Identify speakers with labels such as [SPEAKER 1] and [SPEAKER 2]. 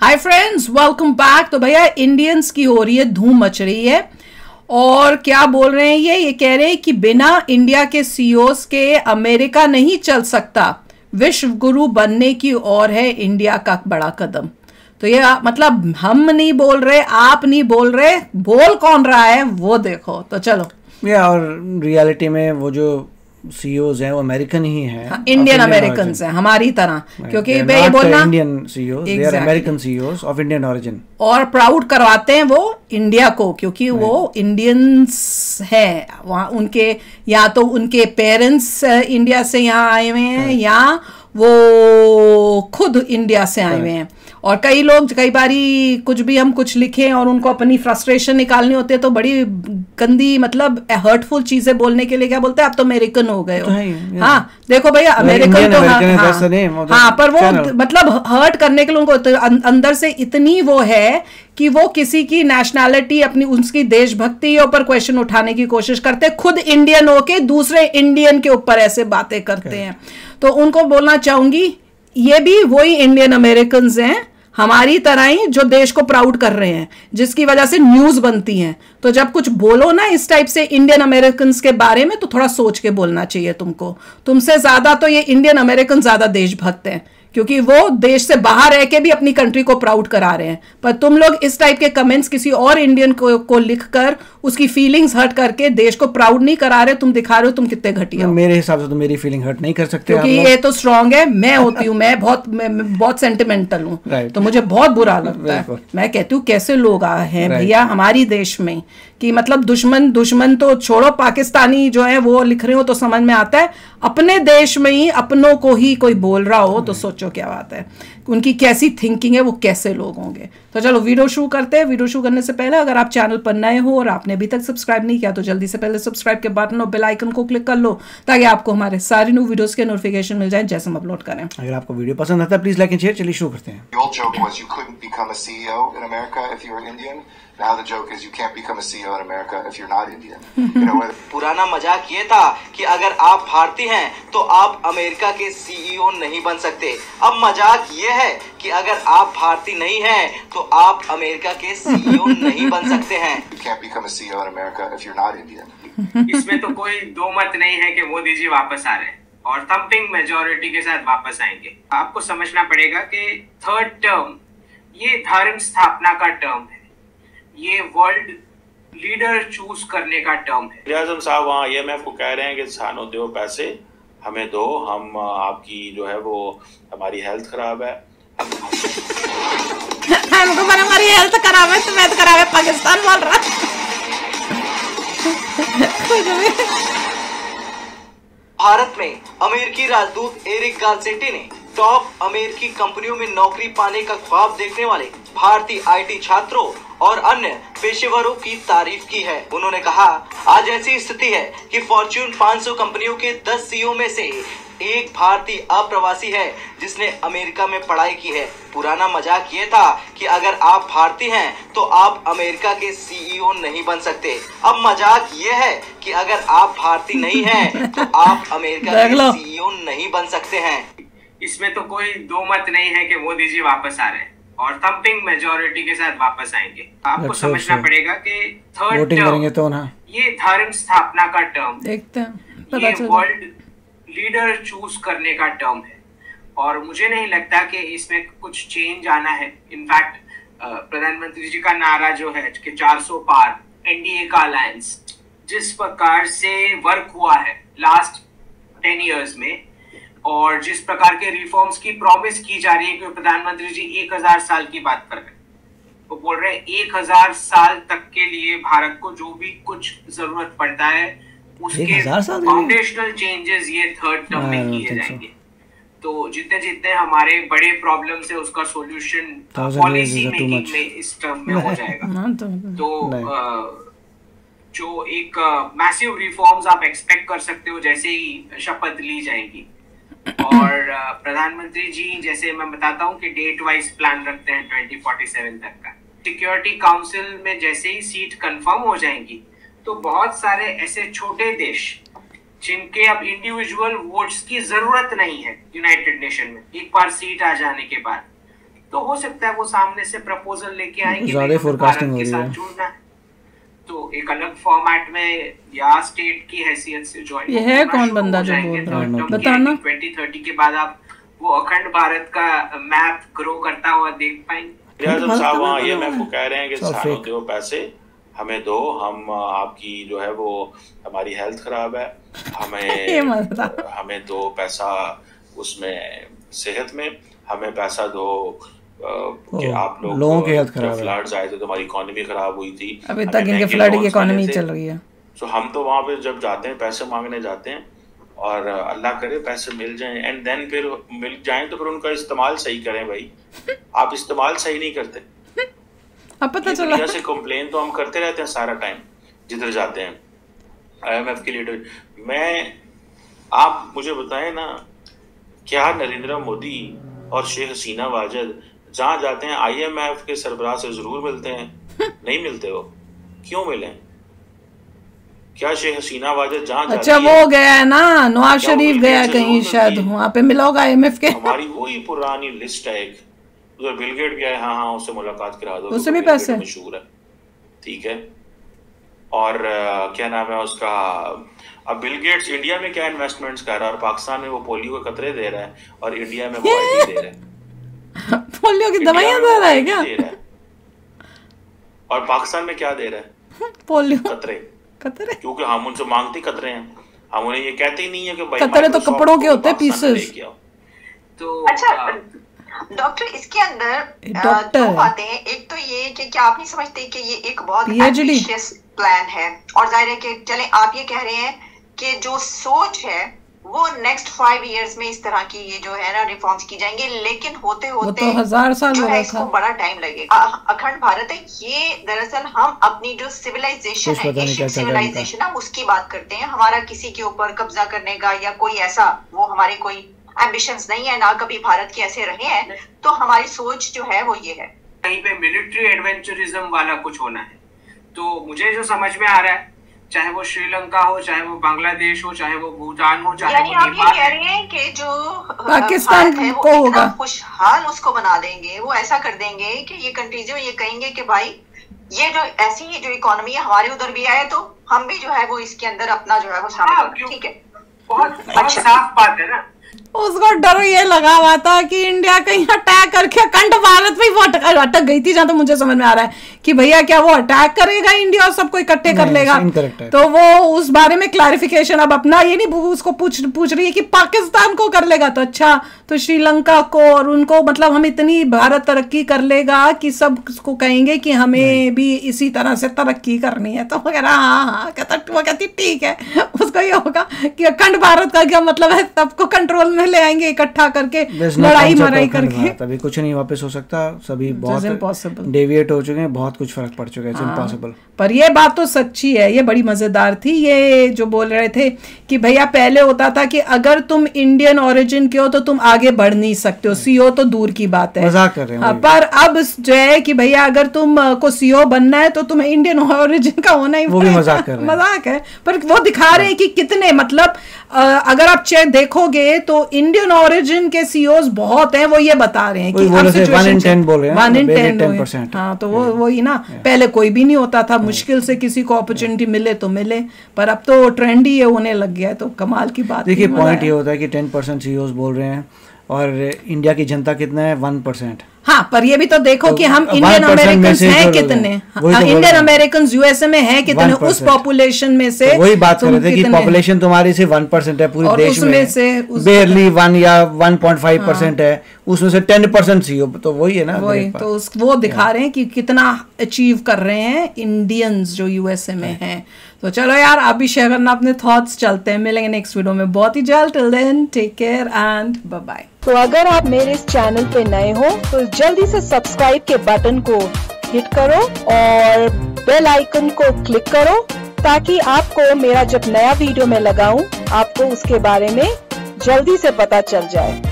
[SPEAKER 1] Hi friends, welcome back. तो भैया Indians की हो रही है धूम मच रही है। और क्या बोल रहे हैं ये कह रहे हैं कि बिना इंडिया के सीईओस के अमेरिका नहीं चल सकता। विश्व गुरु बनने की ओर है इंडिया का बड़ा कदम। तो ये मतलब हम नहीं बोल रहे, आप नहीं बोल रहे, बोल कौन रहा है वो देखो। तो चलो
[SPEAKER 2] और रियलिटी में वो जो सीईओज हैं वो अमेरिकन ही हैं।
[SPEAKER 1] हाँ, इंडियन अमेरिकन हैं हमारी तरह। क्योंकि ये बोलना
[SPEAKER 2] Indian CEOs, they are American CEOs of Indian origin.
[SPEAKER 1] और प्राउड करवाते हैं वो इंडिया को, क्योंकि वो इंडियंस हैं। वहाँ उनके या तो उनके पेरेंट्स इंडिया से यहाँ आए हुए हैं या वो खुद इंडिया से आए हुए हैं। और कई लोग कई बारी कुछ भी हम कुछ लिखें और उनको अपनी फ्रस्ट्रेशन निकालनी होती है तो बड़ी गंदी मतलब हर्टफुल चीजें बोलने के लिए क्या बोलते हैं, आप तो अमेरिकन हो गए हो। हाँ देखो भैया, अमेरिकन तो हाँ, पर वो मतलब हर्ट करने के लिए उनको अंदर से इतनी वो है कि वो किसी की नेशनैलिटी, अपनी उसकी देशभक्ति के ऊपर क्वेश्चन उठाने की कोशिश करते हैं। खुद इंडियन होके दूसरे इंडियन के ऊपर ऐसे बातें करते हैं। तो उनको बोलना चाहूंगी, ये भी वही इंडियन अमेरिकन हैं हमारी तरह ही, जो देश को प्राउड कर रहे हैं, जिसकी वजह से न्यूज बनती हैं। तो जब कुछ बोलो ना इस टाइप से इंडियन अमेरिकन के बारे में, तो थोड़ा सोच के बोलना चाहिए तुमको। तुमसे ज्यादा तो ये इंडियन अमेरिकन ज्यादा देशभक्त हैं, क्योंकि वो देश से बाहर रह के भी अपनी कंट्री को प्राउड करा रहे हैं। पर तुम लोग इस टाइप के कमेंट्स किसी और इंडियन को लिखकर उसकी फीलिंग्स हर्ट करके देश को प्राउड नहीं करा रहे। तुम दिखा रहे हो तुम कितने घटिया हो।
[SPEAKER 2] मेरे हिसाब से तो मेरी फीलिंग हर्ट नहीं कर सकते,
[SPEAKER 1] क्योंकि ये तो स्ट्रांग है। मैं होती हूँ, मैं बहुत सेंटिमेंटल हूँ, तो मुझे बहुत बुरा लगता है। मैं कहती हूँ कैसे लोग हैं भैया हमारी देश में, कि मतलब दुश्मन तो छोड़ो, पाकिस्तानी जो है वो लिख रहे हो तो समझ में आता है, अपने देश में ही अपनों को ही कोई बोल रहा हो तो सोचो क्या बात है, उनकी कैसी थिंकिंग है, वो कैसे लोग होंगे। तो चलो वीडियो शुरू करते हैं। वीडियो शुरू करने से पहले अगर आप चैनल पर नए हो और आपने अभी तक सब्सक्राइब नहीं किया तो जल्दी से पहले सब्सक्राइब के बटन और बेल आइकन को क्लिक कर लो, ताकि आपको हमारे सारे न्यू वीडियोस के नोटिफिकेशन मिल जाए जैसे हम अपलोड करें।
[SPEAKER 2] अगर आपको वीडियो पसंद आता है प्लीज लाइक एंड शेयर। चलिए शुरू करते हैं।
[SPEAKER 3] Now the joke is you can't become a CEO in America if you're not Indian. पुराना मजाक ये था कि अगर आप भारतीय हैं तो आप अमेरिका के सीईओ नहीं बन सकते। अब मजाक ये है कि अगर आप भारतीय नहीं हैं तो आप अमेरिका के सीईओ नहीं बन सकते हैं। You can't become a CEO in America if you're not Indian.
[SPEAKER 4] इसमें तो कोई दो मत नहीं है कि मोदी जी वापस आ रहे हैं और थम्पिंग मेजॉरिटी के साथ वापस आएंगे। आपको समझना पड़ेगा कि थर्ड टर्म ये धर्म स्थापना का टर्म है, ये वर्ल्ड लीडर चूज करने का टर्म है।
[SPEAKER 5] आजम साहब वहाँ IMF को कह रहे हैं कि सानो दो पैसे हमें दो, हम आपकी जो है वो हमारी हेल्थ खराब है।
[SPEAKER 1] हमारी हेल्थ खराब है, तुम्हें खराब है, पाकिस्तान बोल रहा।
[SPEAKER 3] भारत में अमेरिकी राजदूत एरिक गारसेटी ने टॉप अमेरिकी कंपनियों में नौकरी पाने का ख्वाब देखने वाले भारतीय IT छात्रों और अन्य पेशेवरों की तारीफ की है। उन्होंने कहा, आज ऐसी स्थिति है कि फॉर्च्यून 500 कंपनियों के 10 CEO में से एक भारतीय अप्रवासी है जिसने अमेरिका में पढ़ाई की है। पुराना मजाक ये था कि अगर आप भारतीय हैं तो आप अमेरिका के CEO नहीं बन सकते। अब मजाक ये है कि अगर आप भारतीय नहीं हैं तो आप अमेरिका के CEO नहीं बन सकते हैं।
[SPEAKER 4] इसमें तो कोई दो मत नहीं है कि मोदी जी वापस आ रहे हैं और थम्पिंग मेजॉरिटी के साथ वापस आएंगे। आपको समझना पड़ेगा कि थर्ड टर्म
[SPEAKER 2] तो ना
[SPEAKER 4] ये धर्म स्थापना का टर्म,
[SPEAKER 1] देखते हैं
[SPEAKER 4] ये वर्ल्ड लीडर चूज करने का टर्म है और मुझे नहीं लगता कि इसमें कुछ चेंज आना है। इनफैक्ट प्रधानमंत्री जी का नारा जो है कि 400 पार NDA का अलायंस, जिस प्रकार से वर्क हुआ है लास्ट 10 इयर्स में और जिस प्रकार के रिफॉर्म्स की प्रॉमिस की जा रही है कि प्रधानमंत्री जी 1000 साल की बात कर रहे हैं, वो बोल रहे हैं 1000 साल तक के लिए भारत को जो भी कुछ जरूरत पड़ता है उसके फाउंडेशनल चेंजेस ये थर्ड टर्म में किए जाएंगे। तो जितने हमारे बड़े प्रॉब्लम्स है उसका सॉल्यूशन पॉलिसी मेकिंग में इस टर्म में हो जाएगा। तो जो एक मैसिव रिफॉर्म्स आप एक्सपेक्ट कर सकते हो जैसे ही शपथ ली जाएगी। और प्रधानमंत्री जी जैसे मैं बताता हूँ कि डेट वाइज प्लान रखते हैं 2047 तक का। सिक्योरिटी काउंसिल में जैसे ही सीट कंफर्म हो जाएंगी तो बहुत सारे ऐसे छोटे देश जिनके अब इंडिविजुअल वोट्स की जरूरत नहीं है यूनाइटेड नेशन में, एक बार सीट आ जाने के बाद तो हो सकता है वो सामने से प्रपोजल लेके आए कि
[SPEAKER 2] ज़्यादा फोरकास्टिंग हो
[SPEAKER 4] भारत के
[SPEAKER 2] रही
[SPEAKER 4] साथ
[SPEAKER 2] है।
[SPEAKER 4] जुड़ना है, तो एक अलग फॉर्मेट में या स्टेट की हैसियत से ज्वाइन
[SPEAKER 1] ये है कौन बंदा जो बोल रहा है? बताना।
[SPEAKER 4] 2030 के बाद आप वो अखंड भारत का मैप ग्रो करता हुआ देख पाएंगे।
[SPEAKER 5] रियाज़त साहब वहाँ IMF को कह रहे हैं कि सानों दो पैसे हमें दो, हम आपकी जो है वो हमारी हेल्थ खराब है, हमें दो पैसा उसमें सेहत में, हमें पैसा दो कि आप
[SPEAKER 2] लोगों की हेल्थ खराब है,
[SPEAKER 5] फ्लड्स आए थे तो हमारी इकोनॉमी खराब हुई थी,
[SPEAKER 1] अभी तक इनके फ्लड की इकोनॉमी चल रही है।
[SPEAKER 5] तो हम तो वहाँ पे जब जाते हैं पैसे मांगने जाते हैं और अल्लाह करे पैसे मिल जाएं, एंड देन फिर मिल जाएं तो फिर उनका इस्तेमाल सही करें भाई। आप इस्तेमाल सही नहीं करते।
[SPEAKER 1] अब पता चला
[SPEAKER 5] दुनिया से कंप्लेन तो हम करते रहते हैं सारा टाइम जिधर जाते हैं। IMF के लीडर आप मुझे बताएं ना, क्या नरेंद्र मोदी और शेख हसीना वाजिद जहाँ जाते हैं IMF के सरबराह से जरूर मिलते हैं? नहीं मिलते। वो क्यों मिले? क्या शेख हसीना वाजिद जहाँ
[SPEAKER 1] अच्छा वो गया है ना, नवाज शरीफ गया कहीं शायद, वहाँ पे मिला होगा IMF के।
[SPEAKER 5] हमारी वही पुरानी लिस्ट है एक, उधर बिल गेट गया है, हाँ उससे मुलाकात करा दो,
[SPEAKER 1] उससे भी पैसे
[SPEAKER 5] मशहूर है, ठीक है। और क्या नाम है उसका, अब बिल गेट्स इंडिया में क्या इन्वेस्टमेंट्स कर रहा है और पाकिस्तान में वो पोलियो के कतरे दे रहा है और इंडिया में वो आईडी दे रहा है।
[SPEAKER 1] पोलियो की दवाइयां दे रहा है क्या?
[SPEAKER 5] और पाकिस्तान में क्या दे रहा है?
[SPEAKER 1] पोलियो
[SPEAKER 5] कतरे,
[SPEAKER 1] क्योंकि
[SPEAKER 5] हम उनसे मांगते कतरे हैं, हम उन्हें ये कहते ही नहीं है कि भाई
[SPEAKER 1] कतरे तो कपड़ों के होते हैं पीसेस।
[SPEAKER 4] तो
[SPEAKER 6] अच्छा डॉक्टर, इसके अंदर दो बातें हैं। एक तो ये कि क्या आप नहीं समझते कि ये एक बहुत एम्बिशियस प्लान है, और जाहिर है कि चले आप ये कह रहे हैं कि जो सोच है वो नेक्स्ट 5 इयर्स में इस तरह की ये जो है ना रिफॉर्म्स की जाएंगे, लेकिन होते होते
[SPEAKER 1] तो 1000 साल
[SPEAKER 6] जो है इसको बड़ा टाइम लगेगा। अखंड भारत है ये, दरअसल हम अपनी जो सिविलाइजेशन है, एशियन सिविलाइजेशन, हम उसकी बात करते हैं। हमारा किसी के ऊपर कब्जा करने का या कोई ऐसा वो हमारे कोई एम्बिशंस नहीं है, ना कभी भारत के ऐसे रहे हैं। तो हमारी सोच जो है वो ये है,
[SPEAKER 4] कहीं पे मिलिट्री एडवेंचरिज्म वाला कुछ होना है। तो मुझे जो समझ में आ रहा है, चाहे वो श्रीलंका हो, चाहे वो बांग्लादेश हो, चाहे वो भूटान हो, चाहे
[SPEAKER 6] यानी आप ये कह रहे हैं कि जो
[SPEAKER 1] पाकिस्तान
[SPEAKER 6] है
[SPEAKER 1] को
[SPEAKER 6] वो
[SPEAKER 1] होगा
[SPEAKER 6] खुशहाल उसको बना देंगे, वो ऐसा कर देंगे कि ये कंट्रीज ये कहेंगे कि भाई ये जो ऐसी जो इकोनॉमी है हमारे उधर भी आए तो हम भी जो है वो इसके अंदर अपना जो है वो शामिल, ठीक है।
[SPEAKER 4] बहुत साफ बात है ना।
[SPEAKER 1] उसको डर ये लगा हुआ था कि इंडिया कहीं अटैक करके अखंड भारत में वो अटक गई थी, जहां तो मुझे समझ में आ रहा है कि भैया क्या वो अटैक करेगा इंडिया और सबको इकट्ठे कर लेगा। तो वो उस बारे में क्लैरिफिकेशन अब अपना ये नहीं उसको पूछ रही है कि पाकिस्तान को कर लेगा तो अच्छा, तो श्रीलंका को और उनको, मतलब हम इतनी भारत तरक्की कर लेगा कि सब उसको कहेंगे कि हमें भी इसी तरह से तरक्की करनी है। तो वो कह रहा हाँ, वो कहती ठीक है। उसको ये होगा कि अखंड भारत का क्या मतलब है, सबको कंट्रोल में ले आएंगे इकट्ठा करके, लड़ाई मराई करके।
[SPEAKER 2] तभी कुछ नहीं वापस हो सकता, सभी बहुत डेविएट हो चुके हैं, बहुत कुछ फर्क पड़ चुका है, इट्स इम्पॉसिबल।
[SPEAKER 1] पर ये बात तो सच्ची है, ये बड़ी मजेदार थी। ये जो बोल रहे थे कि भैया पहले होता था कि अगर तुम इंडियन ओरिजिन के हो तो तुम आगे बढ़ नहीं सकते हो, सीओ तो दूर की बात है,
[SPEAKER 2] मजाक कर रहे हैं।
[SPEAKER 1] पर अब जो है कि भैया अगर तुम को सीओ बनना है तो तुम्हें इंडियन ओरिजिन का होना ही,
[SPEAKER 2] वो भी मजाक कर रहे हैं।
[SPEAKER 1] मजाक है, पर वो दिखा रहे हैं कि कितने, मतलब अगर आप चेक देखोगे तो इंडियन ओरिजिन के सीईओज बहुत हैं। वो ये बता रहे हैं कि अब सिचुएशन
[SPEAKER 2] 1 in 10 बोल रहे हैं,
[SPEAKER 1] 1 in 10%। हाँ, तो वो ही ना, पहले कोई भी नहीं होता था, मुश्किल से किसी को अपॉर्चुनिटी मिले तो मिले, पर अब तो ट्रेंड ही होने लग गया है। तो कमाल की बात।
[SPEAKER 2] देखिए पॉइंट ये होता है कि 10% सीईओज बोल रहे हैं और इंडिया की जनता कितना है, 1%।
[SPEAKER 1] हाँ, पर ये भी तो देखो कि हम इंडियन अमेरिकन हैं कितने, इंडियन अमेरिकन यूएसए में हैं कितने, उस पॉपुलेशन में से
[SPEAKER 2] वही बात कर रहे थे कि पॉपुलेशन तुम्हारी सिर्फ 1% है पूरे देश में, बेयरली 1 या 1.5% है, उसमें से 10% सीईओ, तो वही है ना।
[SPEAKER 1] वही तो वो दिखा रहे हैं कि कितना अचीव कर रहे हैं इंडियंस जो यूएसए में हैं। तो चलो यार, आप भी शेयर करना अपने थॉट्स। चलते हैं, मिलेंगे नेक्स्ट वीडियो में बहुत ही जल्द। Till then take care and bye bye.
[SPEAKER 7] तो अगर आप मेरे इस चैनल पे नए हो तो जल्दी से सब्सक्राइब के बटन को हिट करो और बेल आइकन को क्लिक करो, ताकि आपको मेरा जब नया वीडियो मैं लगाऊं आपको उसके बारे में जल्दी से पता चल जाए।